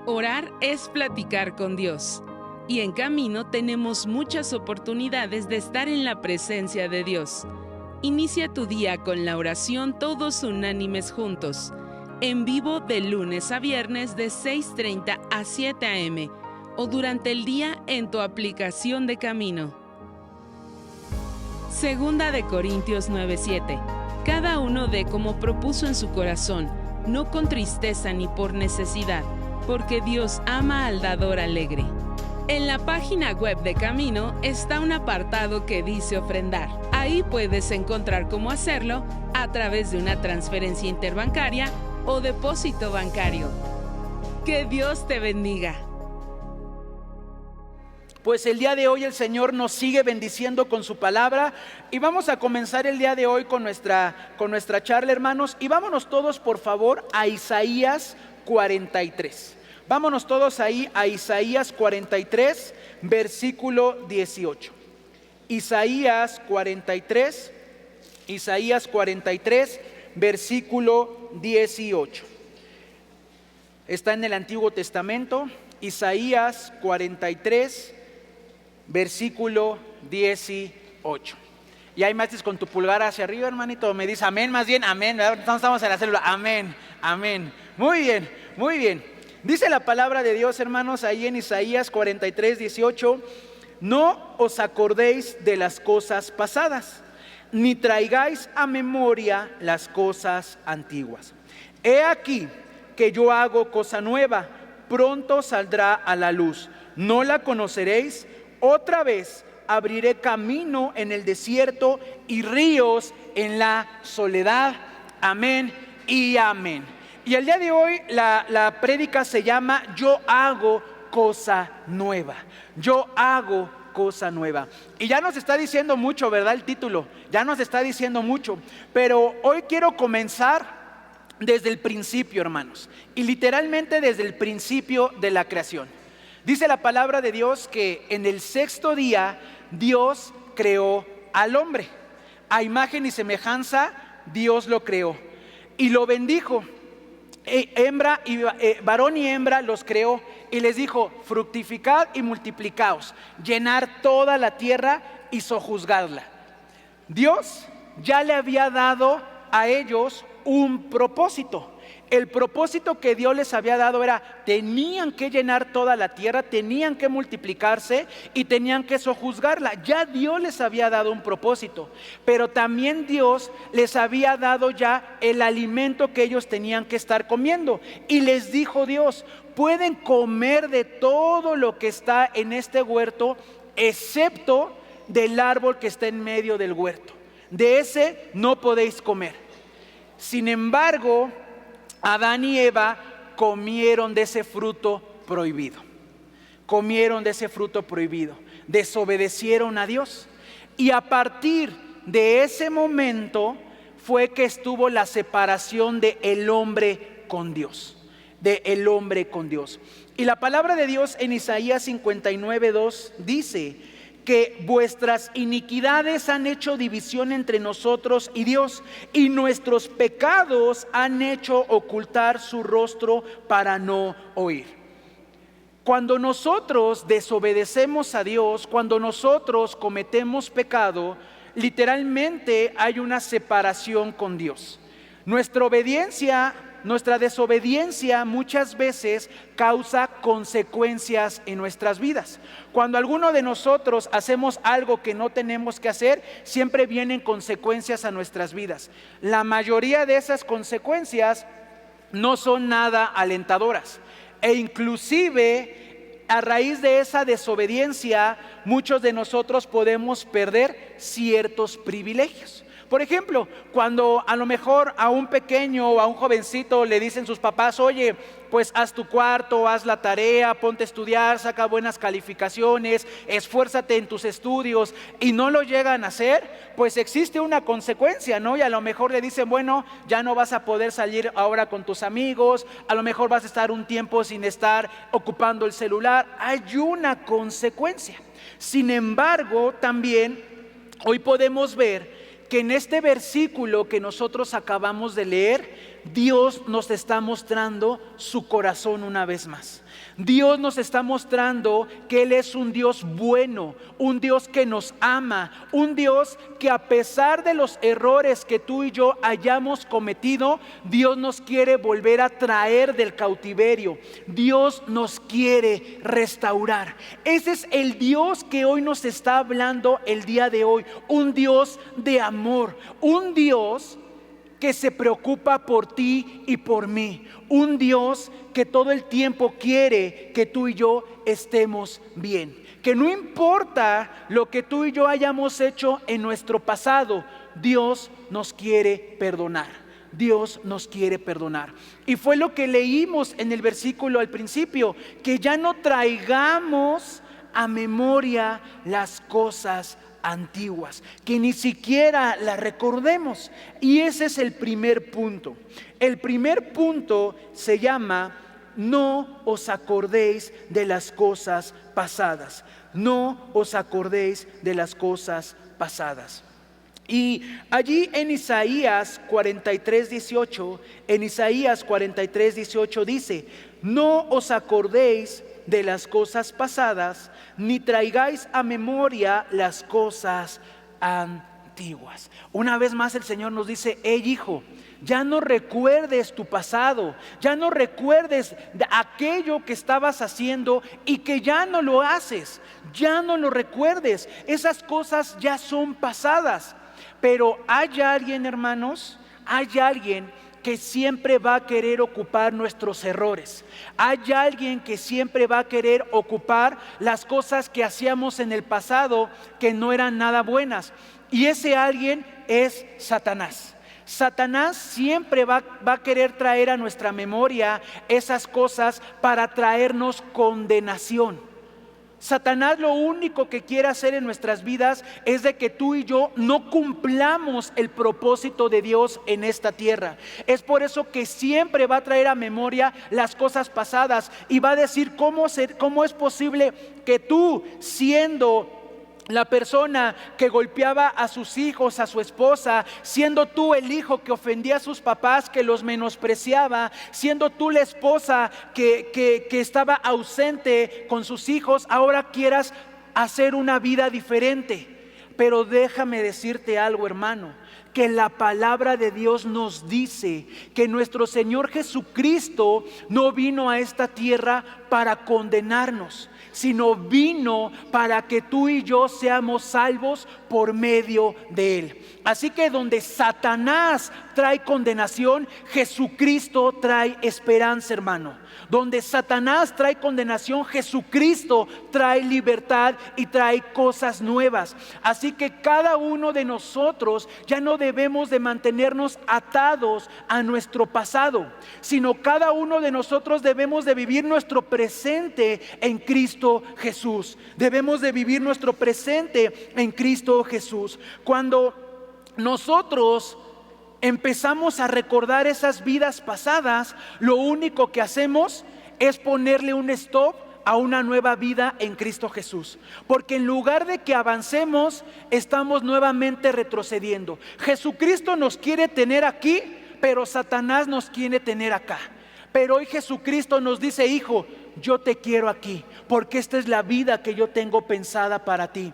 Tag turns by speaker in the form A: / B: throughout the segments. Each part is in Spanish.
A: Orar es platicar con Dios. Y en Camino tenemos muchas oportunidades de estar en la presencia de Dios. Inicia tu día con la oración todos unánimes juntos. En vivo de lunes a viernes de 6:30 a 7 a.m. o durante el día en tu aplicación de Camino. Segunda de Corintios 9:7. Cada uno dé como propuso en su corazón, no con tristeza ni por necesidad, porque Dios ama al dador alegre. En la página web de Camino está un apartado que dice ofrendar. Ahí puedes encontrar cómo hacerlo a través de una transferencia interbancaria o depósito bancario. Que Dios te bendiga.
B: Pues el día de hoy el Señor nos sigue bendiciendo con su palabra y vamos a comenzar el día de hoy con nuestra charla, hermanos, y vámonos todos por favor a Isaías 43. Vámonos todos ahí a Isaías 43, versículo 18. Isaías 43, versículo 18. Está en el Antiguo Testamento, Isaías 43, versículo 18. Y hay maestros con tu pulgar hacia arriba, hermanito, me dice amén, más bien amén, ¿verdad? Estamos en la célula, amén, amén. Muy bien, muy bien. Dice la palabra de Dios, hermanos, ahí en Isaías 43, 18, no os acordéis de las cosas pasadas, ni traigáis a memoria las cosas antiguas. He aquí que yo hago cosa nueva, pronto saldrá a la luz, no la conoceréis, otra vez abriré camino en el desierto y ríos en la soledad. Amén y amén. Y el día de hoy la prédica se llama Yo hago cosa nueva. Yo hago cosa nueva. Y ya nos está diciendo mucho, ¿verdad? El título, ya nos está diciendo mucho. Pero hoy quiero comenzar desde el principio, hermanos. Y literalmente desde el principio de la creación. Dice la palabra de Dios que en el sexto día Dios creó al hombre. A imagen y semejanza Dios lo creó. Y lo bendijo. Varón y hembra los creó y les dijo: fructificad y multiplicaos, llenar toda la tierra y sojuzgadla. Dios ya le había dado a ellos un propósito. El propósito que Dios les había dado era: tenían que llenar toda la tierra, tenían que multiplicarse y tenían que sojuzgarla. Ya Dios les había dado un propósito, pero también Dios les había dado ya el alimento que ellos tenían que estar comiendo. Y les dijo Dios: pueden comer de todo lo que está en este huerto, excepto del árbol que está en medio del huerto. De ese no podéis comer. Sin embargo, Adán y Eva comieron de ese fruto prohibido. Comieron de ese fruto prohibido. Desobedecieron a Dios. Y a partir de ese momento fue que estuvo la separación del hombre con Dios. Del hombre con Dios. Y la palabra de Dios en Isaías 59:2 dice que vuestras iniquidades han hecho división entre nosotros y Dios, y nuestros pecados han hecho ocultar su rostro para no oír. Cuando nosotros desobedecemos a Dios, cuando nosotros cometemos pecado, literalmente hay una separación con Dios. Nuestra desobediencia muchas veces causa consecuencias en nuestras vidas. Cuando alguno de nosotros hacemos algo que no tenemos que hacer, siempre vienen consecuencias a nuestras vidas. La mayoría de esas consecuencias no son nada alentadoras. E inclusive a raíz de esa desobediencia, muchos de nosotros podemos perder ciertos privilegios. Por ejemplo, cuando a lo mejor a un pequeño o a un jovencito le dicen sus papás: oye, pues haz tu cuarto, haz la tarea, ponte a estudiar, saca buenas calificaciones, esfuérzate en tus estudios, y no lo llegan a hacer, pues existe una consecuencia, ¿no? Y a lo mejor le dicen: bueno, ya no vas a poder salir ahora con tus amigos, a lo mejor vas a estar un tiempo sin estar ocupando el celular. Hay una consecuencia. Sin embargo, también hoy podemos ver que en este versículo que nosotros acabamos de leer, Dios nos está mostrando su corazón una vez más. Dios nos está mostrando que Él es un Dios bueno, un Dios que nos ama, un Dios que a pesar de los errores que tú y yo hayamos cometido, Dios nos quiere volver a traer del cautiverio. Dios nos quiere restaurar. Ese es el Dios que hoy nos está hablando el día de hoy, un Dios de amor, un Dios que se preocupa por ti y por mí, un Dios que todo el tiempo quiere que tú y yo estemos bien, que no importa lo que tú y yo hayamos hecho en nuestro pasado, Dios nos quiere perdonar. Dios nos quiere perdonar. Y fue lo que leímos en el versículo al principio, que ya no traigamos a memoria las cosas antiguas, que ni siquiera las recordemos. Y ese es el primer punto. El primer punto se llama: no os acordéis de las cosas pasadas. No os acordéis de las cosas pasadas. Y allí en Isaías 43:18, dice: no os acordéis de las cosas pasadas, ni traigáis a memoria las cosas antiguas. Una vez más el Señor nos dice: hey hijo, ya no recuerdes tu pasado, ya no recuerdes aquello que estabas haciendo y que ya no lo haces, ya no lo recuerdes, esas cosas ya son pasadas. Pero hay alguien, hermanos, hay alguien que siempre va a querer ocupar nuestros errores. Hay alguien que siempre va a querer ocupar las cosas que hacíamos en el pasado que no eran nada buenas. Y ese alguien es Satanás. Satanás siempre va a querer traer a nuestra memoria esas cosas para traernos condenación. Satanás lo único que quiere hacer en nuestras vidas es de que tú y yo no cumplamos el propósito de Dios en esta tierra. Es por eso que siempre va a traer a memoria las cosas pasadas y va a decir: ¿cómo es posible que tú, siendo la persona que golpeaba a sus hijos, a su esposa, siendo tú el hijo que ofendía a sus papás, que los menospreciaba, siendo tú la esposa que estaba ausente con sus hijos, ahora quieras hacer una vida diferente? Pero déjame decirte algo, hermano, que la palabra de Dios nos dice que nuestro Señor Jesucristo no vino a esta tierra para condenarnos, sino vino para que tú y yo seamos salvos por medio de Él. Así que donde Satanás trae condenación, Jesucristo trae esperanza, hermano. Donde Satanás trae condenación, Jesucristo trae libertad y trae cosas nuevas. Así que cada uno de nosotros ya no debemos de mantenernos atados a nuestro pasado, sino cada uno de nosotros debemos de vivir nuestro presente en Cristo Jesús. Debemos de vivir nuestro presente en Cristo Jesús. Cuando nosotros empezamos a recordar esas vidas pasadas, lo único que hacemos es ponerle un stop a una nueva vida en Cristo Jesús, porque en lugar de que avancemos, estamos nuevamente retrocediendo. Jesucristo nos quiere tener aquí, pero Satanás nos quiere tener acá. Pero hoy Jesucristo nos dice: hijo, yo te quiero aquí, porque esta es la vida que yo tengo pensada para ti.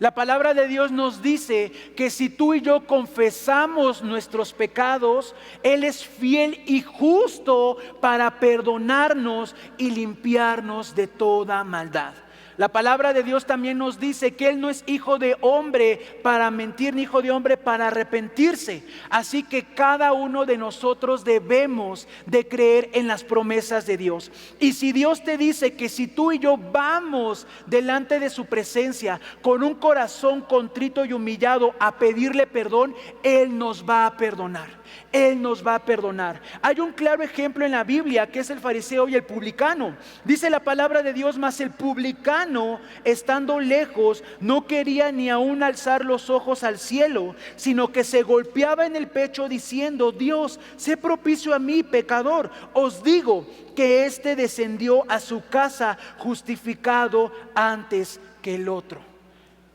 B: La palabra de Dios nos dice que si tú y yo confesamos nuestros pecados, Él es fiel y justo para perdonarnos y limpiarnos de toda maldad. La palabra de Dios también nos dice que Él no es hijo de hombre para mentir, ni hijo de hombre para arrepentirse. Así que cada uno de nosotros debemos de creer en las promesas de Dios. Y si Dios te dice que si tú y yo vamos delante de su presencia con un corazón contrito y humillado a pedirle perdón, Él nos va a perdonar. Él nos va a perdonar. Hay un claro ejemplo en la Biblia, que es el fariseo y el publicano. Dice la palabra de Dios: mas el publicano, estando lejos, no quería ni aún alzar los ojos al cielo, sino que se golpeaba en el pecho diciendo: Dios, sé propicio a mí, pecador. Os digo que éste descendió a su casa justificado antes que el otro.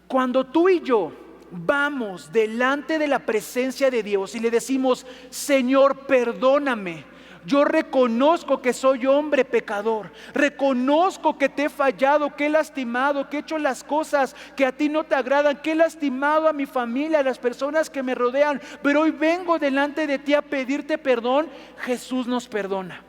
B: Cuando tú y yo vamos delante de la presencia de Dios y le decimos: Señor, perdóname, yo reconozco que soy hombre pecador, reconozco que te he fallado, que he lastimado, que he hecho las cosas que a ti no te agradan, que he lastimado a mi familia, a las personas que me rodean, pero hoy vengo delante de ti a pedirte perdón. Jesús nos perdona,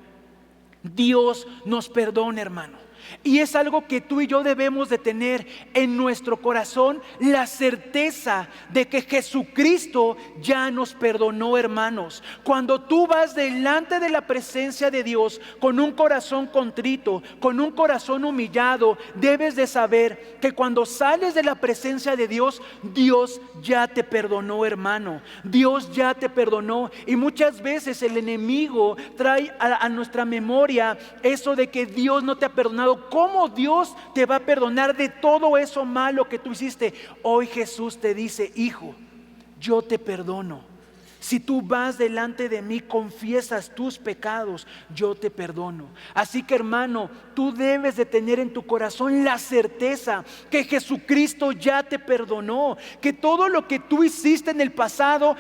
B: Dios nos perdona, hermano. Y es algo que tú y yo debemos de tener en nuestro corazón, la certeza de que Jesucristo ya nos perdonó, hermanos. Cuando tú vas delante de la presencia de Dios con un corazón contrito, con un corazón humillado, debes de saber que cuando sales de la presencia de Dios, Dios ya te perdonó, hermano. Dios ya te perdonó. Y muchas veces el enemigo trae a nuestra memoria eso de que Dios no te ha perdonado. ¿Cómo Dios te va a perdonar de todo eso malo que tú hiciste? Hoy Jesús te dice: hijo, yo te perdono. Si tú vas delante de mí, confiesas tus pecados, yo te perdono. Así que, hermano, tú debes de tener en tu corazón la certeza que Jesucristo ya te perdonó, que todo lo que tú hiciste en el pasado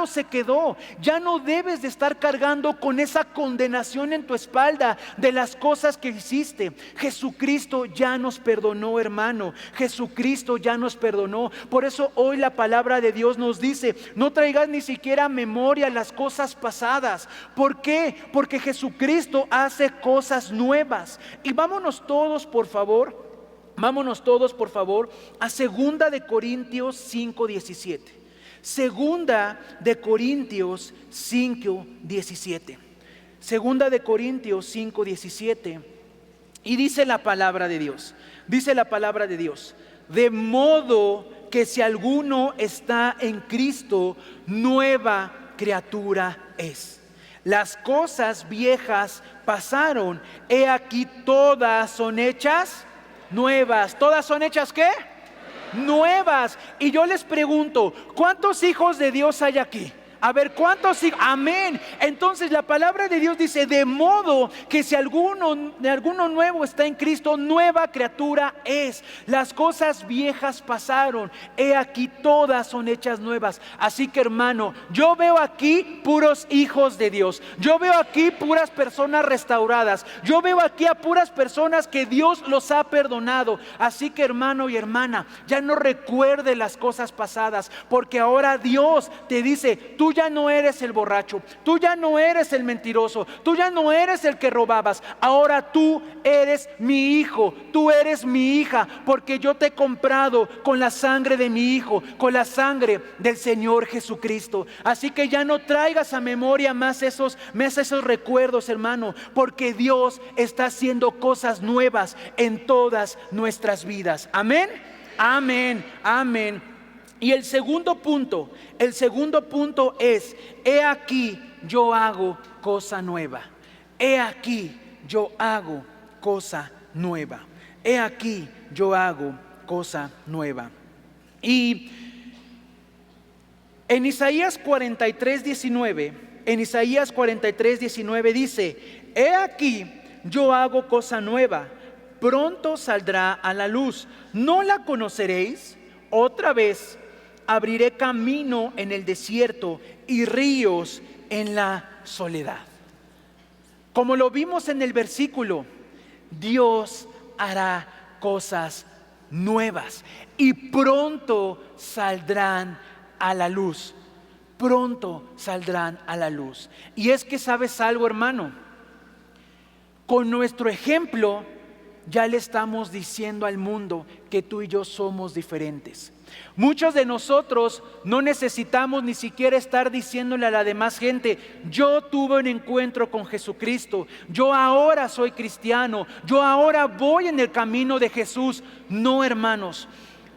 B: se quedó. Ya no debes de estar cargando con esa condenación en tu espalda de las cosas que hiciste. Jesucristo ya nos perdonó, hermano. Jesucristo ya nos perdonó. Por eso hoy la palabra de Dios nos dice: no traigas ni siquiera a memoria las cosas pasadas. ¿Por qué? Porque Jesucristo hace cosas nuevas. Y vámonos todos por favor a 2 de Corintios 5:17. 2 de Corintios 5:17. 2 de Corintios 5:17. Y dice la palabra de Dios. De modo que si alguno está en Cristo, nueva criatura es. Las cosas viejas pasaron, he aquí todas son hechas nuevas. ¿Todas son hechas qué? Nuevas. Y yo les pregunto, ¿cuántos hijos de Dios hay aquí? A ver, ¿cuántos hijos? Amén. Entonces la palabra de Dios dice: de modo que si alguno nuevo está en Cristo, nueva criatura es. Las cosas viejas pasaron, he aquí todas son hechas nuevas. Así que, hermano, yo veo aquí puros hijos de Dios. Yo veo aquí puras personas restauradas. Yo veo aquí a puras personas que Dios los ha perdonado. Así que, hermano y hermana, ya no recuerde las cosas pasadas, porque ahora Dios te dice: tú ya no eres el borracho, tú ya no eres el mentiroso, tú ya no eres el que robabas. Ahora tú eres mi hijo, tú eres mi hija, porque yo te he comprado con la sangre de mi hijo, con la sangre del Señor Jesucristo. Así que ya no traigas a memoria más esos recuerdos, hermano, porque Dios está haciendo cosas nuevas en todas nuestras vidas. Amén, amén, amén. Y el segundo punto es: he aquí yo hago cosa nueva. He aquí yo hago cosa nueva. He aquí yo hago cosa nueva. Y en Isaías 43:19 dice: he aquí yo hago cosa nueva, pronto saldrá a la luz, ¿no la conoceréis? Otra vez abriré camino en el desierto y ríos en la soledad. Como lo vimos en el versículo, Dios hará cosas nuevas y pronto saldrán a la luz. Pronto saldrán a la luz. Y es que, ¿sabes algo, hermano? Con nuestro ejemplo ya le estamos diciendo al mundo que tú y yo somos diferentes. Muchos de nosotros no necesitamos ni siquiera estar diciéndole a la demás gente: yo tuve un encuentro con Jesucristo, yo ahora soy cristiano, yo ahora voy en el camino de Jesús. No, hermanos.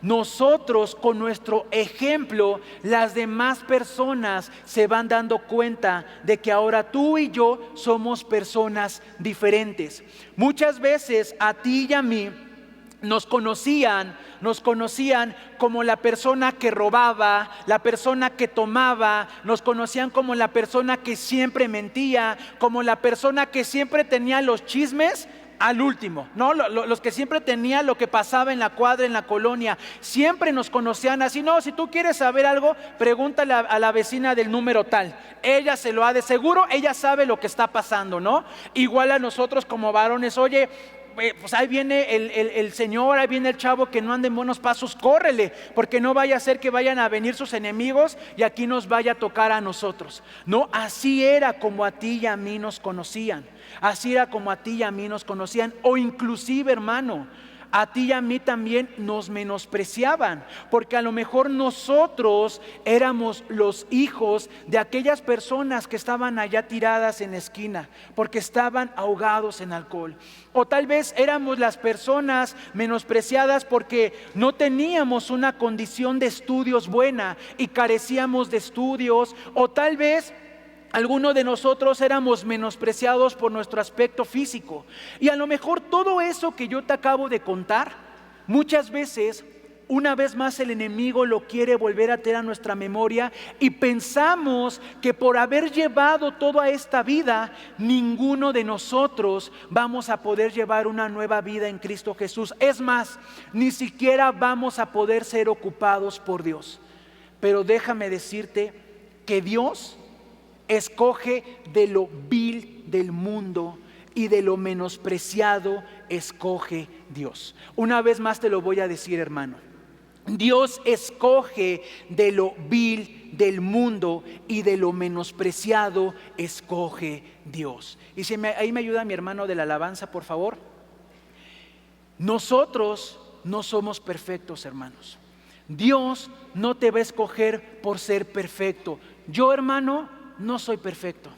B: Nosotros, con nuestro ejemplo, las demás personas se van dando cuenta de que ahora tú y yo somos personas diferentes. Muchas veces a ti y a mí nos conocían como la persona que robaba, la persona que tomaba, nos conocían como la persona que siempre mentía, como la persona que siempre tenía los chismes al último, ¿no? Los que siempre tenían lo que pasaba en la cuadra, en la colonia, siempre nos conocían así. No, si tú quieres saber algo, pregúntale a la vecina del número tal. Ella se lo ha de seguro, ella sabe lo que está pasando, ¿no? Igual a nosotros como varones, oye, pues ahí viene el señor, ahí viene el chavo que no anda en buenos pasos, córrele, porque no vaya a ser que vayan a venir sus enemigos y aquí nos vaya a tocar a nosotros. No, así era como a ti y a mí nos conocían. Así era como a ti y a mí nos conocían. O inclusive, hermano, a ti y a mí también nos menospreciaban, porque a lo mejor nosotros éramos los hijos de aquellas personas que estaban allá tiradas en la esquina, porque estaban ahogados en alcohol. O tal vez éramos las personas menospreciadas porque no teníamos una condición de estudios buena y carecíamos de estudios. O tal vez algunos de nosotros éramos menospreciados por nuestro aspecto físico. Y a lo mejor todo eso que yo te acabo de contar, muchas veces, una vez más el enemigo lo quiere volver a tener a nuestra memoria y pensamos que por haber llevado toda esta vida, ninguno de nosotros vamos a poder llevar una nueva vida en Cristo Jesús. Es más, ni siquiera vamos a poder ser ocupados por Dios. Pero déjame decirte que Dios escoge de lo vil del mundo y de lo menospreciado escoge Dios. Una vez más te lo voy a decir, hermano. Dios escoge de lo vil del mundo y de lo menospreciado escoge Dios. Y si ahí me ayuda mi hermano de la alabanza, por favor. Nosotros no somos perfectos, hermanos. Dios no te va a escoger por ser perfecto. Yo, hermano, no soy perfecto.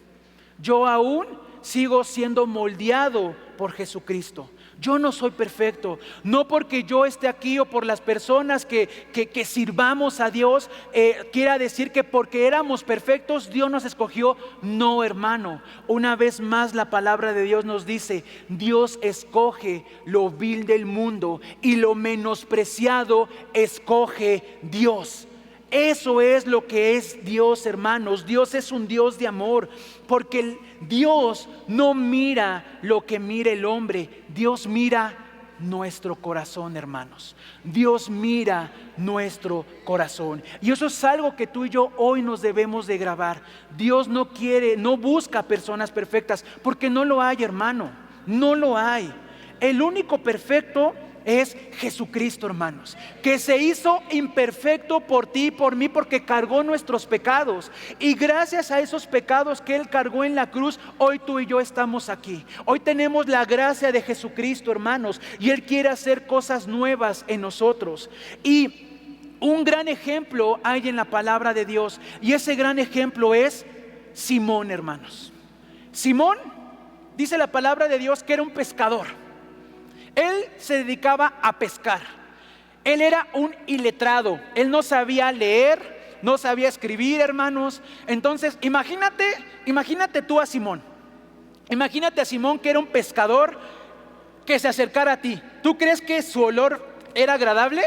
B: Yo aún sigo siendo moldeado por Jesucristo. Yo no soy perfecto. No porque yo esté aquí o por las personas que sirvamos a Dios, quiera decir que porque éramos perfectos Dios nos escogió. No, hermano. Una vez más la palabra de Dios nos dice: Dios escoge lo vil del mundo y lo menospreciado escoge Dios. Eso es lo que es Dios, hermanos. Dios es un Dios de amor, porque Dios no mira lo que mira el hombre. Dios mira nuestro corazón, hermanos. Dios mira nuestro corazón. Y eso es algo que tú y yo hoy nos debemos de grabar. Dios no busca personas perfectas, porque no lo hay, hermano. No lo hay. El único perfecto es Jesucristo, hermanos, que se hizo imperfecto por ti y por mí, porque cargó nuestros pecados. Y gracias a esos pecados que Él cargó en la cruz, hoy tú y yo estamos aquí. Hoy tenemos la gracia de Jesucristo, hermanos, y Él quiere hacer cosas nuevas en nosotros. Y un gran ejemplo hay en la palabra de Dios, y ese gran ejemplo es Simón, hermanos. Simón, dice la palabra de Dios, que era un pescador. Él se dedicaba a pescar. Él era un iletrado. Él no sabía leer, no sabía escribir, hermanos. Entonces, imagínate tú a Simón. Imagínate a Simón, que era un pescador, que se acercara a ti. ¿Tú crees que su olor era agradable?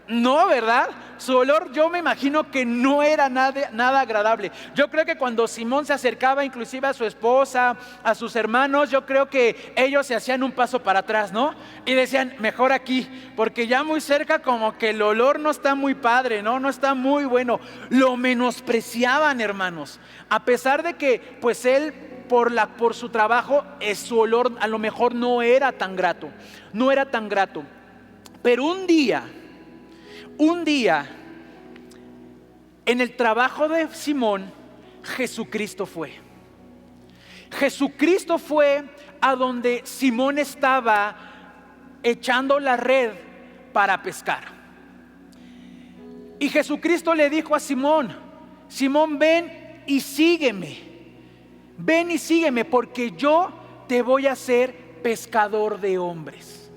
B: No, ¿verdad? Su olor, yo me imagino que no era nada agradable. Yo creo que cuando Simón se acercaba inclusive a su esposa, a sus hermanos, yo creo que ellos se hacían un paso para atrás, ¿no? Y decían, mejor aquí, porque ya muy cerca como que el olor no está muy padre, ¿no? No está muy bueno. Lo menospreciaban, hermanos. A pesar de que pues él por su trabajo, su olor a lo mejor no era tan grato. No era tan grato. Pero un día, en el trabajo de Simón, Jesucristo fue. Jesucristo fue a donde Simón estaba echando la red para pescar. Y Jesucristo le dijo a Simón: Simón, ven y sígueme. Ven y sígueme, porque yo te voy a hacer pescador de hombres.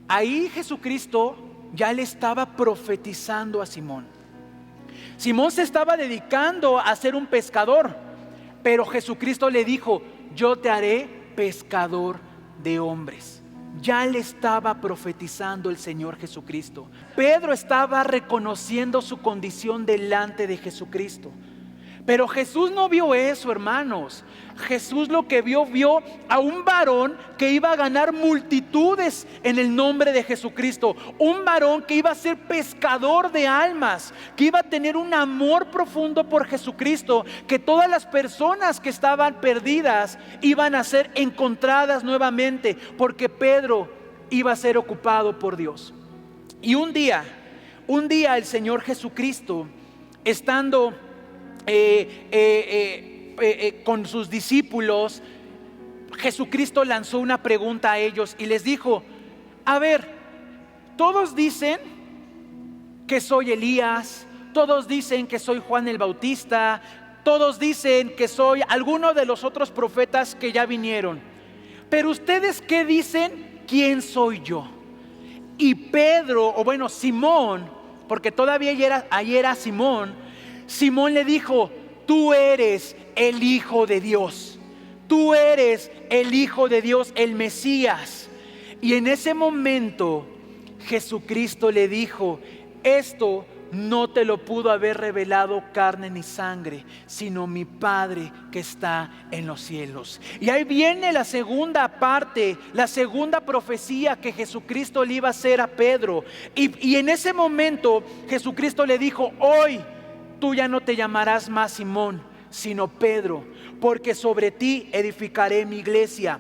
B: Ahí Jesucristo ya le estaba profetizando a Simón. Simón se estaba dedicando a ser un pescador, pero Jesucristo le dijo: yo te haré pescador de hombres. Ya le estaba profetizando el Señor Jesucristo. Pedro estaba reconociendo su condición delante de Jesucristo. Pero Jesús no vio eso, hermanos. Jesús lo que vio a un varón que iba a ganar multitudes en el nombre de Jesucristo. Un varón que iba a ser pescador de almas, que iba a tener un amor profundo por Jesucristo, que todas las personas que estaban perdidas iban a ser encontradas nuevamente, porque Pedro iba a ser ocupado por Dios. Y un día el Señor Jesucristo, estando con sus discípulos, Jesucristo lanzó una pregunta a ellos y les dijo: a ver, todos dicen que soy Elías, todos dicen que soy Juan el Bautista, todos dicen que soy alguno de los otros profetas que ya vinieron, pero ustedes ¿qué dicen? ¿Quién soy yo? Y Pedro, o bueno, Simón, porque todavía ahí era Simón le dijo: tú eres el Hijo de Dios, tú eres el Hijo de Dios, el Mesías. Y en ese momento Jesucristo le dijo: esto no te lo pudo haber revelado carne ni sangre, sino mi Padre que está en los cielos. Y ahí viene la segunda parte, la segunda profecía que Jesucristo le iba a hacer a Pedro. Y en ese momento Jesucristo le dijo: hoy tú ya no te llamarás más Simón, sino Pedro, porque sobre ti edificaré mi iglesia,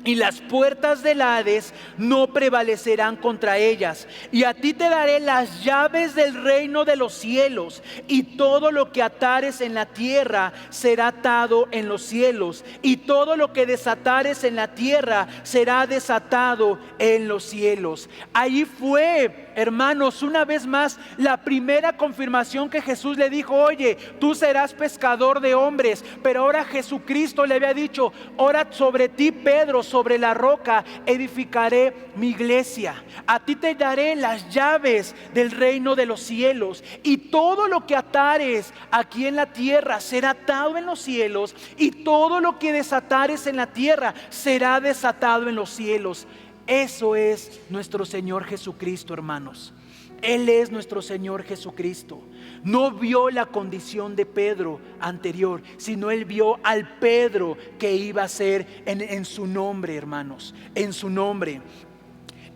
B: y las puertas del Hades no prevalecerán contra ellas. Y a ti te daré las llaves del reino de los cielos, y todo lo que atares en la tierra será atado en los cielos, y todo lo que desatares en la tierra será desatado en los cielos. Ahí fue, hermanos, una vez más la primera confirmación que Jesús le dijo: oye, tú serás pescador de hombres. Pero ahora Jesucristo le había dicho: ahora sobre ti, Pedro, sobre la roca edificaré mi iglesia. A ti te daré las llaves del reino de los cielos, y todo lo que atares aquí en la tierra será atado en los cielos, y todo lo que desatares en la tierra será desatado en los cielos. Eso es nuestro Señor Jesucristo, hermanos. Él es nuestro Señor Jesucristo. No vio la condición de Pedro anterior, sino él vio al Pedro que iba a ser en su nombre, hermanos, en su nombre.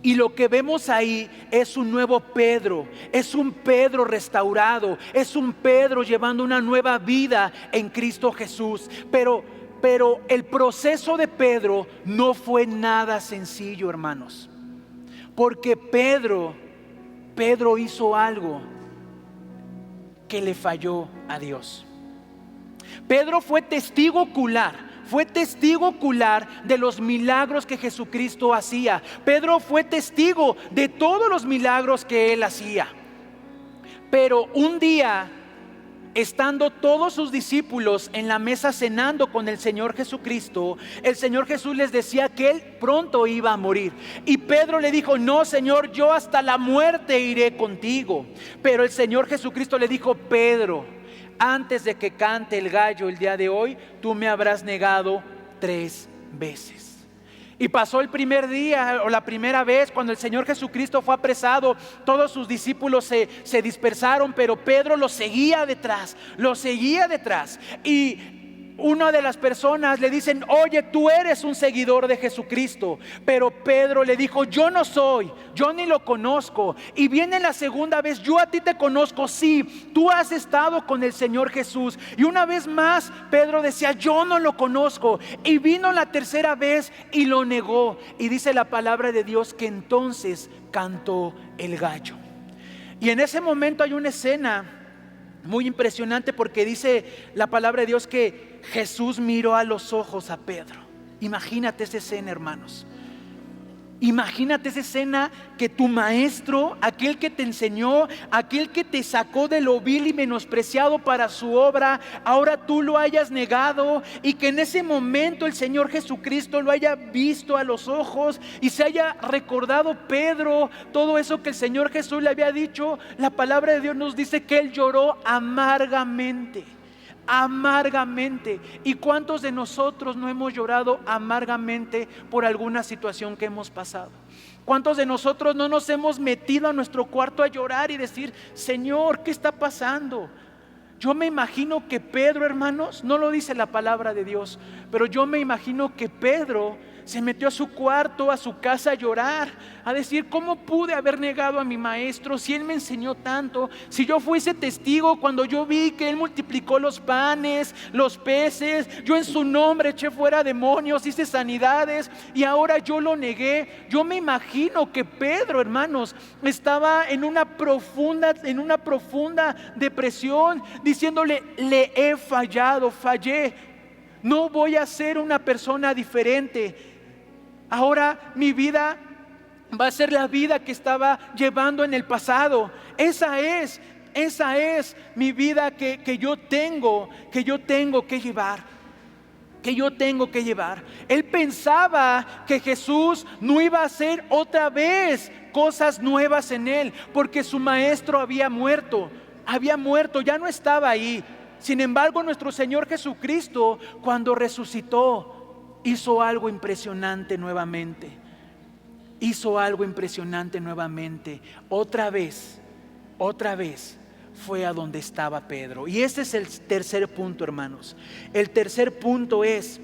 B: Y lo que vemos ahí es un nuevo Pedro, es un Pedro restaurado, es un Pedro llevando una nueva vida en Cristo Jesús. Pero el proceso de Pedro no fue nada sencillo, hermanos, porque Pedro hizo algo que le falló a Dios. Pedro fue testigo ocular de los milagros que Jesucristo hacía. Pedro fue testigo de todos los milagros que él hacía. Pero un día, estando todos sus discípulos en la mesa cenando con el Señor Jesucristo, el Señor Jesús les decía que él pronto iba a morir. Y Pedro le dijo: no, Señor, yo hasta la muerte iré contigo. Pero el Señor Jesucristo le dijo: Pedro, antes de que cante el gallo el día de hoy, tú me habrás negado 3 veces. Y pasó el primer día, o la primera vez, cuando el Señor Jesucristo fue apresado. Todos sus discípulos se dispersaron, pero Pedro lo seguía detrás. Y una de las personas le dicen: oye, tú eres un seguidor de Jesucristo. Pero Pedro le dijo: yo no soy, yo ni lo conozco. Y viene la segunda vez: yo a ti te conozco, sí, tú has estado con el Señor Jesús. Y una vez más Pedro decía: yo no lo conozco. Y vino la tercera vez y lo negó. Y dice la palabra de Dios que entonces cantó el gallo. Y en ese momento hay una escena muy impresionante, porque dice la palabra de Dios que Jesús miró a los ojos a Pedro. Imagínate esa escena, hermanos. Imagínate esa escena, que tu maestro, aquel que te enseñó, aquel que te sacó de lo vil y menospreciado para su obra, ahora tú lo hayas negado, y que en ese momento el Señor Jesucristo lo haya visto a los ojos y se haya recordado Pedro todo eso que el Señor Jesús le había dicho. La palabra de Dios nos dice que él lloró amargamente. ¿Y cuántos de nosotros no hemos llorado amargamente por alguna situación que hemos pasado? ¿Cuántos de nosotros no nos hemos metido a nuestro cuarto a llorar y decir: Señor, ¿qué está pasando? Yo me imagino que Pedro, hermanos, no lo dice la palabra de Dios, pero yo me imagino que Pedro se metió a su cuarto, a su casa a llorar, a decir: ¿cómo pude haber negado a mi maestro si él me enseñó tanto? Si yo fuese testigo cuando yo vi que él multiplicó los panes, los peces, yo en su nombre eché fuera demonios, hice sanidades, y ahora yo lo negué. Yo me imagino que Pedro, hermanos, estaba en una profunda depresión, diciéndole: le he fallado, fallé, no voy a ser una persona diferente. Ahora mi vida va a ser la vida que estaba llevando en el pasado. Esa es mi vida que yo tengo que llevar. Él pensaba que Jesús no iba a hacer otra vez cosas nuevas en él, porque su maestro había muerto, ya no estaba ahí. Sin embargo, nuestro Señor Jesucristo, cuando resucitó, hizo algo impresionante nuevamente. Otra vez fue a donde estaba Pedro. Y ese es el tercer punto, hermanos. El tercer punto es: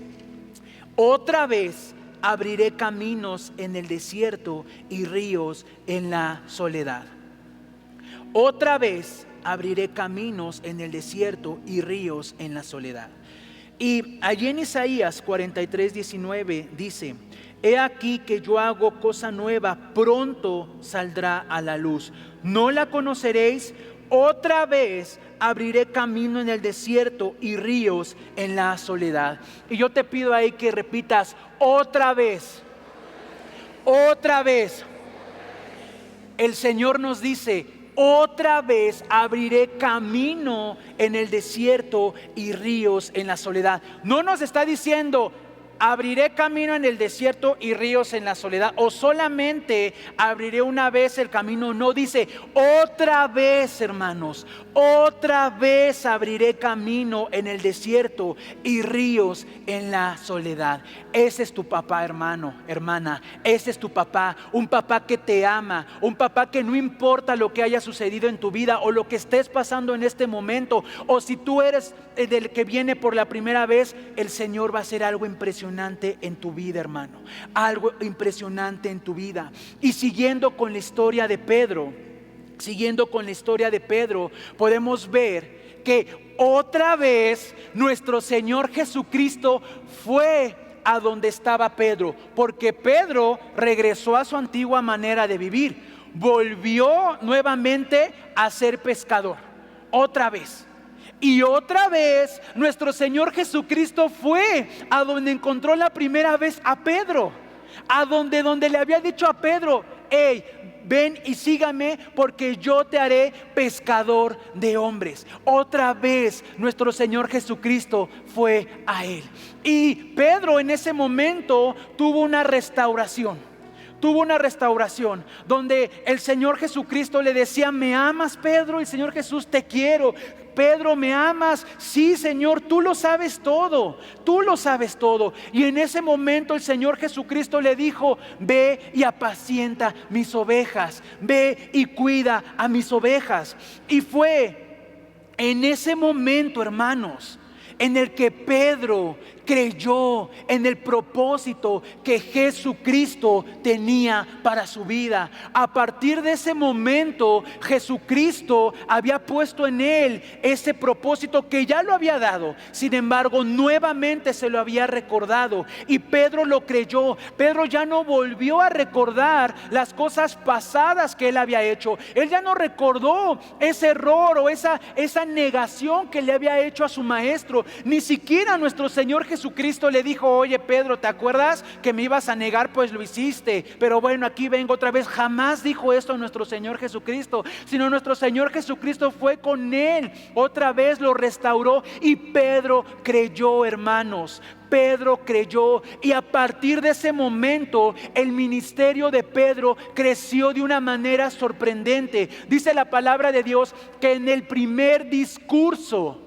B: otra vez abriré caminos en el desierto y ríos en la soledad. Otra vez abriré caminos en el desierto y ríos en la soledad. Y allí en Isaías 43:19 dice: he aquí que yo hago cosa nueva, pronto saldrá a la luz, no la conoceréis. Otra vez abriré camino en el desierto y ríos en la soledad. Y yo te pido ahí que repitas: otra vez. El Señor nos dice: otra vez abriré camino en el desierto y ríos en la soledad. No nos está diciendo: abriré camino en el desierto y ríos en la soledad, o solamente abriré una vez el camino. No, dice: otra vez, hermanos, otra vez abriré camino en el desierto y ríos en la soledad. Ese es tu papá, hermano, hermana. Ese es tu papá, un papá que te ama, un papá que no importa lo que haya sucedido en tu vida o lo que estés pasando en este momento, o si tú eres del que viene por la primera vez, el Señor va a hacer algo impresionante en tu vida, hermano, algo impresionante en tu vida. Y siguiendo con la historia de Pedro, podemos ver que otra vez nuestro Señor Jesucristo fue a donde estaba Pedro, porque Pedro regresó a su antigua manera de vivir, volvió nuevamente a ser pescador, otra vez. Y otra vez nuestro Señor Jesucristo fue a donde encontró la primera vez a Pedro, a donde le había dicho a Pedro: hey, ven y sígame, porque yo te haré pescador de hombres. Otra vez nuestro Señor Jesucristo fue a él. Y Pedro en ese momento tuvo una restauración, donde el Señor Jesucristo le decía: ¿me amas, Pedro? Y el Señor Jesús: te quiero. Pedro, ¿me amas? Sí, Señor, tú lo sabes todo. Y en ese momento el Señor Jesucristo le dijo: ve y apacienta mis ovejas, ve y cuida a mis ovejas. Y fue en ese momento, hermanos, en el que Pedro creyó en el propósito que Jesucristo tenía para su vida. A partir de ese momento, Jesucristo había puesto en él ese propósito que ya lo había dado. Sin embargo, nuevamente se lo había recordado, y Pedro lo creyó. Pedro ya no volvió a recordar las cosas pasadas que él había hecho. Él ya no recordó ese error o esa negación que le había hecho a su maestro. Ni siquiera nuestro Señor Jesucristo le dijo: oye, Pedro, ¿te acuerdas que me ibas a negar? Pues lo hiciste, pero bueno, aquí vengo otra vez. Jamás dijo esto a nuestro Señor Jesucristo, sino nuestro Señor Jesucristo fue con él, otra vez lo restauró, y Pedro creyó, hermanos. Pedro creyó, y a partir de ese momento el ministerio de Pedro creció de una manera sorprendente. Dice la palabra de Dios que en el primer discurso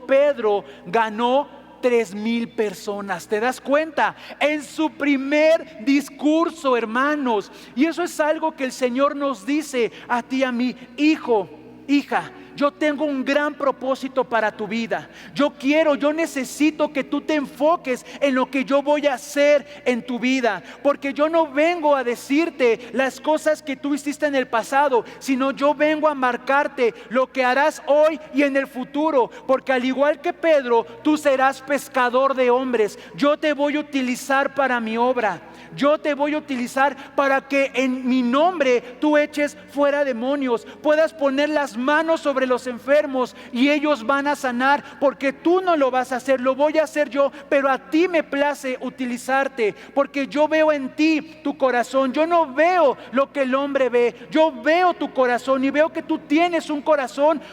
B: Pedro ganó 3,000 personas. ¿Te das cuenta? En su primer discurso, hermanos. Y eso es algo que el Señor nos dice a ti y a mí: hijo, hija, yo tengo un gran propósito para tu vida. Yo necesito que tú te enfoques en lo que yo voy a hacer en tu vida, porque yo no vengo a decirte las cosas que tú hiciste en el pasado, sino yo vengo a marcarte lo que harás hoy y en el futuro, porque al igual que Pedro, tú serás pescador de hombres. Yo te voy a utilizar para mi obra. Yo te voy a utilizar para que en mi nombre tú eches fuera demonios, puedas poner las manos sobre los enfermos y ellos van a sanar, porque tú no lo vas a hacer, lo voy a hacer yo, pero a ti me place utilizarte, porque yo veo en ti tu corazón. Yo no veo lo que el hombre ve, yo veo tu corazón y veo que tú tienes un corazón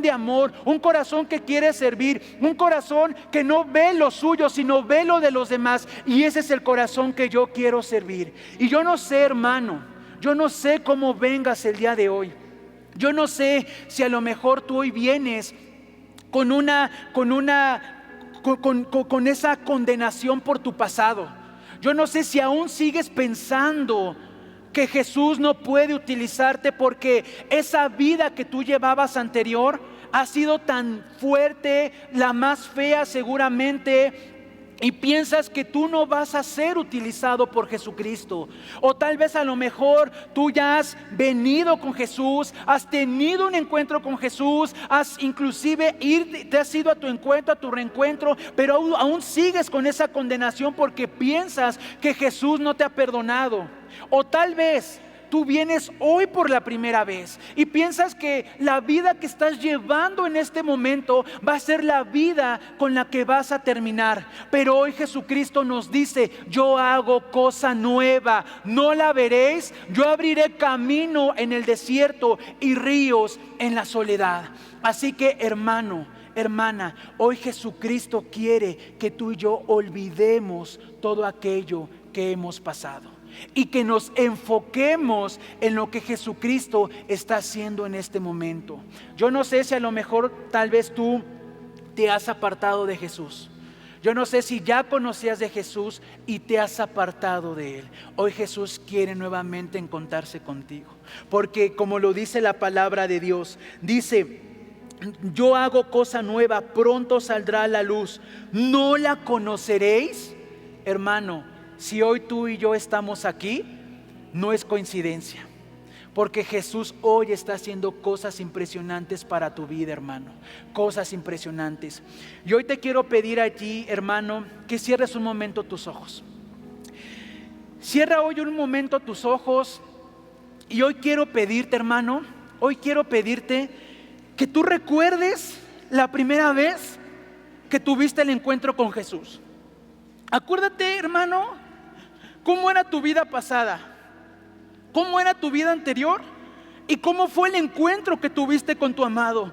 B: de amor, un corazón que quiere servir, un corazón que no ve lo suyo, sino ve lo de los demás, y ese es el corazón que yo quiero servir. Y yo no sé, hermano, yo no sé cómo vengas el día de hoy. Yo no sé si a lo mejor tú hoy vienes con esa condenación por tu pasado. Yo no sé si aún sigues pensando que Jesús no puede utilizarte porque esa vida que tú llevabas anterior ha sido tan fuerte, la más fea seguramente, y piensas que tú no vas a ser utilizado por Jesucristo. O tal vez a lo mejor tú ya has venido con Jesús, has tenido un encuentro con Jesús, has inclusive te has ido a tu encuentro, a tu reencuentro, pero aún sigues con esa condenación porque piensas que Jesús no te ha perdonado. O tal vez tú vienes hoy por la primera vez y piensas que la vida que estás llevando en este momento va a ser la vida con la que vas a terminar. Pero hoy Jesucristo nos dice: yo hago cosa nueva, ¿no la veréis? Yo abriré camino en el desierto y ríos en la soledad. Así que, hermano, hermana, hoy Jesucristo quiere que tú y yo olvidemos todo aquello que hemos pasado y que nos enfoquemos en lo que Jesucristo está haciendo en este momento. Yo no sé si a lo mejor tal vez tú te has apartado de Jesús. Yo no sé si ya conocías de Jesús y te has apartado de Él. Hoy Jesús quiere nuevamente encontrarse contigo, porque como lo dice la palabra de Dios, dice: yo hago cosa nueva, pronto saldrá a la luz, ¿no la conoceréis? Hermano, si hoy tú y yo estamos aquí, no es coincidencia, porque Jesús hoy está haciendo cosas impresionantes para tu vida, hermano. Cosas impresionantes. Y hoy te quiero pedir a ti, hermano, que cierres un momento tus ojos. Cierra hoy un momento tus ojos. Y hoy quiero pedirte, hermano, hoy quiero pedirte que tú recuerdes la primera vez que tuviste el encuentro con Jesús. Acuérdate, hermano, ¿cómo era tu vida pasada? ¿Cómo era tu vida anterior? ¿Y cómo fue el encuentro que tuviste con tu amado?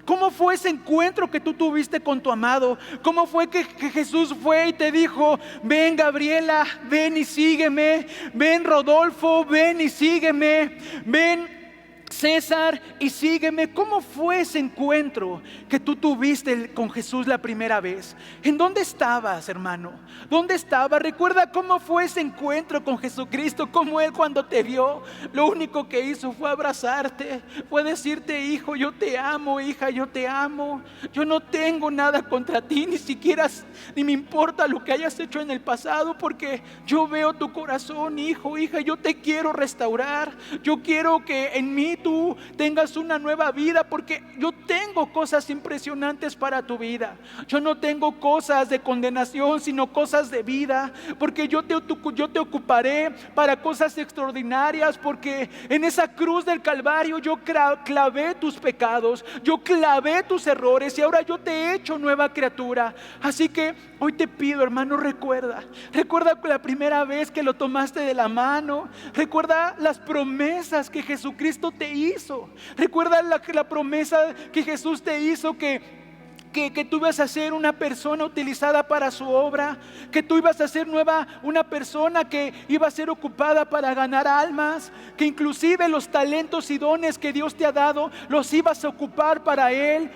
B: ¿Cómo fue ese encuentro que tú tuviste con tu amado? ¿Cómo fue que Jesús fue y te dijo: ven Gabriela, ven y sígueme? Ven Rodolfo, ven y sígueme. Ven César y sígueme. ¿Cómo fue ese encuentro que tú tuviste con Jesús la primera vez? ¿En dónde estabas, hermano? ¿Dónde estabas? Recuerda cómo fue ese encuentro con Jesucristo. Cómo Él, cuando te vio, lo único que hizo fue abrazarte, fue decirte: hijo, yo te amo, hija, yo te amo. Yo no tengo nada contra ti, ni me importa lo que hayas hecho en el pasado, porque yo veo tu corazón, hijo, hija. Yo te quiero restaurar. Yo quiero que en mí tú tengas una nueva vida, porque yo tengo cosas impresionantes para tu vida. Yo no tengo cosas de condenación, sino cosas de vida, porque yo te ocuparé para cosas extraordinarias, porque en esa cruz del Calvario yo clavé tus pecados, yo clavé tus errores, y ahora yo te he hecho nueva criatura. Así que hoy te pido, hermano, recuerda la primera vez que lo tomaste de la mano. Recuerda las promesas que Jesucristo te hizo. Recuerda la promesa que Jesús te hizo, que tú ibas a ser una persona utilizada para su obra, que tú ibas a ser una persona que iba a ser ocupada para ganar almas, que inclusive los talentos y dones que Dios te ha dado los ibas a ocupar para Él.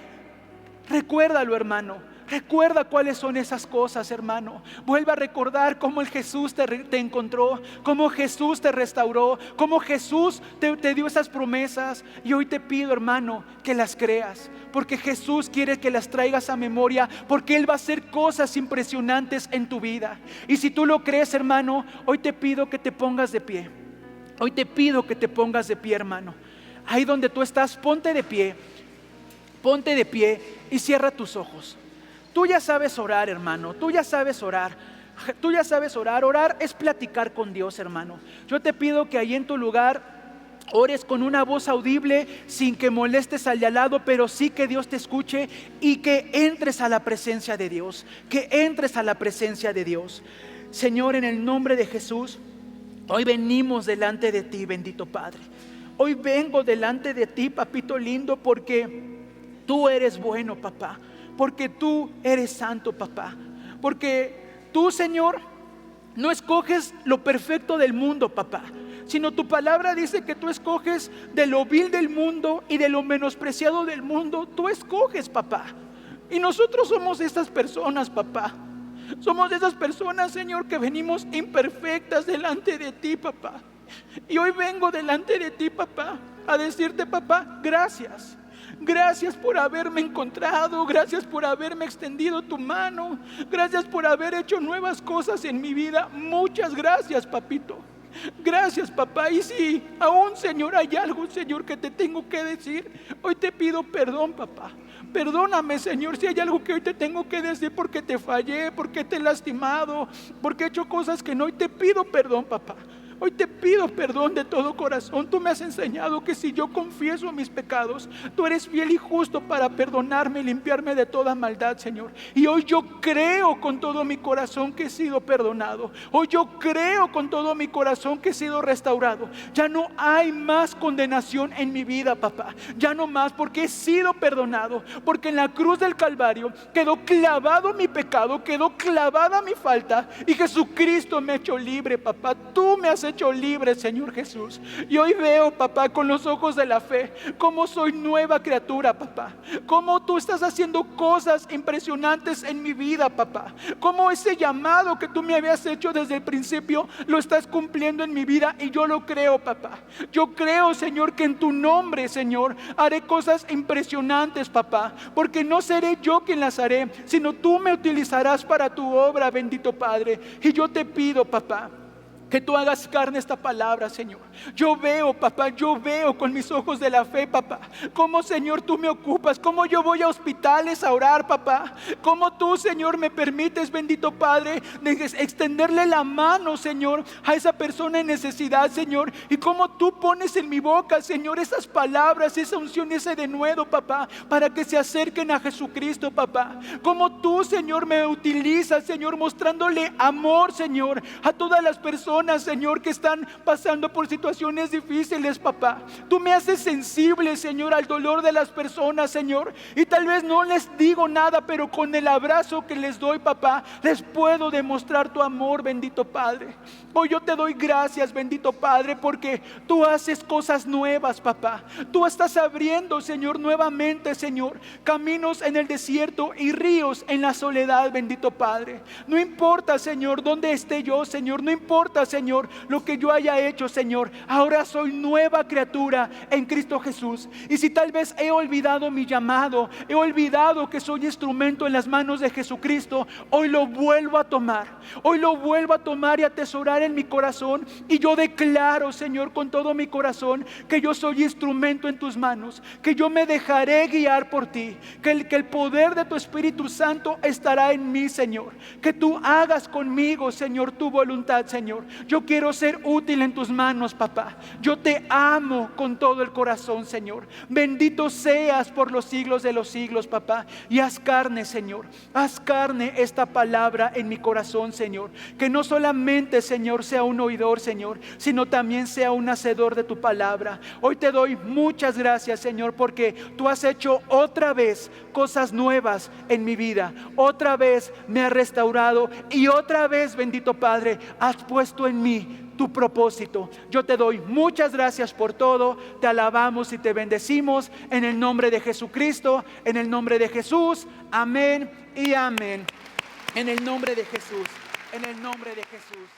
B: Recuérdalo, hermano. Recuerda cuáles son esas cosas, hermano. Vuelve a recordar cómo el Jesús te encontró, cómo Jesús te restauró, cómo Jesús te dio esas promesas. Y hoy te pido, hermano, que las creas, porque Jesús quiere que las traigas a memoria, porque Él va a hacer cosas impresionantes en tu vida. Y si tú lo crees, hermano, hoy te pido que te pongas de pie. Hoy te pido que te pongas de pie, hermano. Ahí donde tú estás, ponte de pie y cierra tus ojos. Tú ya sabes orar, hermano, tú ya sabes orar. Orar es platicar con Dios, hermano. Yo te pido que ahí en tu lugar ores con una voz audible, sin que molestes al de al lado, pero sí que Dios te escuche y que entres a la presencia de Dios. Señor, en el nombre de Jesús, hoy venimos delante de ti, bendito Padre. Hoy vengo delante de ti, papito lindo, porque tú eres bueno, papá. Porque tú eres santo, papá. Porque tú, Señor, no escoges lo perfecto del mundo, papá, sino tu palabra dice que tú escoges de lo vil del mundo y de lo menospreciado del mundo. Tú escoges, papá. Y nosotros somos estas personas, papá. Somos esas personas, Señor, que venimos imperfectas delante de ti, papá. Y hoy vengo delante de ti, papá, a decirte, papá, gracias. Gracias por haberme encontrado, gracias por haberme extendido tu mano, gracias por haber hecho nuevas cosas en mi vida. Muchas gracias, papito. Gracias, papá. Y si aún, Señor, hay algo, Señor, que te tengo que decir, hoy te pido perdón, papá. Perdóname, Señor, si hay algo que hoy te tengo que decir porque te fallé, porque te he lastimado, porque he hecho cosas que no. Hoy te pido perdón, papá. Hoy te pido perdón de todo corazón. Tú me has enseñado que si yo confieso mis pecados, tú eres fiel y justo para perdonarme y limpiarme de toda maldad, Señor. Y hoy yo creo con todo mi corazón que he sido perdonado. Hoy yo creo con todo mi corazón que he sido restaurado. Ya no hay más condenación en mi vida, papá. Ya no más, porque he sido perdonado. Porque en la cruz del Calvario quedó clavado mi pecado, quedó clavada mi falta, y Jesucristo me ha hecho libre, papá. Tú me has hecho libre, Señor Jesús. Y hoy veo, papá, con los ojos de la fe, cómo soy nueva criatura, papá. Cómo tú estás haciendo cosas impresionantes en mi vida, papá. Cómo ese llamado que tú me habías hecho desde el principio lo estás cumpliendo en mi vida, y yo lo creo, papá. Yo creo, Señor, que en tu nombre, Señor, haré cosas impresionantes, papá, porque no seré yo quien las haré, sino tú me utilizarás para tu obra, bendito Padre. Y yo te pido, papá, que tú hagas carne esta palabra, Señor. Yo veo, papá, yo veo con mis ojos de la fe, papá, cómo, Señor, tú me ocupas, cómo yo voy a hospitales a orar, papá, cómo tú, Señor, me permites, bendito Padre, de extenderle la mano, Señor, a esa persona en necesidad, Señor, y cómo tú pones en mi boca, Señor, esas palabras, esa unción, ese denuedo, papá, para que se acerquen a Jesucristo, papá. Cómo tú, Señor, me utilizas, Señor, mostrándole amor, Señor, a todas las personas, Señor, que están pasando por situaciones difíciles, papá. Tú me haces sensible, Señor, al dolor de las personas, Señor, y tal vez no les digo nada, pero con el abrazo que les doy, papá, les puedo demostrar tu amor, bendito Padre. Hoy yo te doy gracias, bendito Padre, porque tú haces cosas nuevas, papá. Tú estás abriendo, Señor, nuevamente, Señor, caminos en el desierto y ríos en la soledad, bendito Padre. No importa, Señor, dónde esté yo, Señor, no importa, Señor, lo que yo haya hecho, Señor, ahora soy nueva criatura en Cristo Jesús. Y si tal vez he olvidado mi llamado, he olvidado que soy instrumento en las manos de Jesucristo, hoy lo vuelvo a tomar. Hoy lo vuelvo a tomar y atesorar en mi corazón. Y yo declaro, Señor, con todo mi corazón, que yo soy instrumento en tus manos, que yo me dejaré guiar por ti, que el poder de tu Espíritu Santo estará en mí, Señor. Que tú hagas conmigo, Señor, tu voluntad, Señor. Yo quiero ser útil en tus manos, papá. Yo te amo con todo el corazón, Señor. Bendito seas por los siglos de los siglos, papá. Y haz carne, Señor. Haz carne esta palabra en mi corazón, Señor. Que no solamente, Señor, sea un oidor, Señor, sino también sea un hacedor de tu palabra. Hoy te doy muchas gracias, Señor, porque tú has hecho otra vez cosas nuevas en mi vida. Otra vez me has restaurado, y otra vez, bendito Padre, has puesto puesto en mí tu propósito. Yo te doy muchas gracias por todo, te alabamos y te bendecimos en el nombre de Jesucristo, en el nombre de Jesús, amén y amén. En el nombre de Jesús, en el nombre de Jesús.